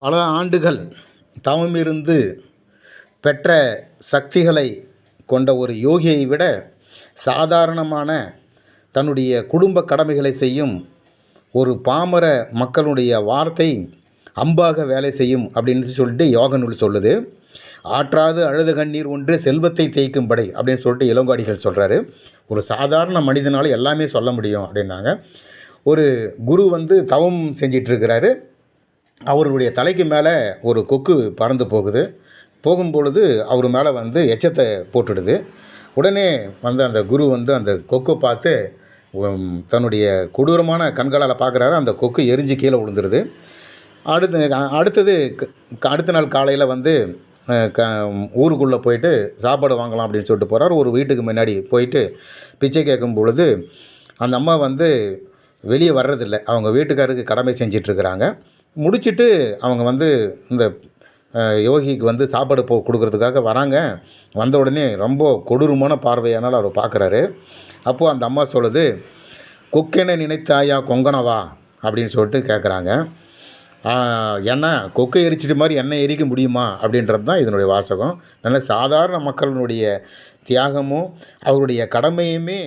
பல ஆண்டுகள் தவமிருந்து பெற்ற சக்திகளை கொண்ட ஒரு யோகியை விட சாதாரணமான தன்னுடைய குடும்ப கடமைகளை செய்யும் ஒரு பாமர மக்களுடைய வார்த்தை அம்பாக வேலை செய்யும் அப்படின்னு சொல்லிட்டு யோக நூல் சொல்லுது. ஆற்றாது அழுத கண்ணீர் ஒன்று செல்வத்தை தேய்க்கும் படை அப்படின்னு சொல்லிட்டு இளங்கோடிகள் சொல்கிறாரு. ஒரு சாதாரண மனிதனால் எல்லாமே சொல்ல முடியும் அப்படின்னாங்க. ஒரு குரு தவம் செஞ்சிட்ருக்கிறாரு. அவருடைய தலைக்கு மேலே ஒரு கொக்கு பறந்து போகுது. போகும்பொழுது அவர் மேலே எச்சத்தை போட்டுடுது. உடனே அந்த குரு அந்த கொக்கை பார்த்து தன்னுடைய கொடூரமான கண்களால் பார்க்குறாரு. அந்த கொக்கு எரிஞ்சு கீழே விழுந்துருது. அடுத்த நாள் காலையில் ஊருக்குள்ளே போயிட்டு சாப்பாடு வாங்கலாம் அப்படின்னு சொல்லிட்டு போகிறார். ஒரு வீட்டுக்கு முன்னாடி போயிட்டு பிச்சை கேட்கும் பொழுது அந்த அம்மா வெளியே வர்றதில்ல. அவங்க வீட்டுக்காருக்கு கடமை செஞ்சிட்ருக்கிறாங்க. முடிச்சுட்டு அவங்க இந்த யோகிக்கு சாப்பாடு கொடுக்கறதுக்காக வராங்க. வந்த உடனே ரொம்ப கொடூரமான பார்வையானால் அவர் பார்க்குறாரு. அப்போது அந்த அம்மா சொல்லுது, கொக்கென நினைத்தாயா கொங்கணவா அப்படின்னு சொல்லிட்டு கேட்குறாங்க. ஏன்னா கொக்கை எரிச்சிட்டு மாதிரி எண்ணெய் எரிக்க முடியுமா அப்படின்றது தான் இதனுடைய வாசகம். நல்ல சாதாரண மக்களினுடைய தியாகமும் அவருடைய கடமையுமே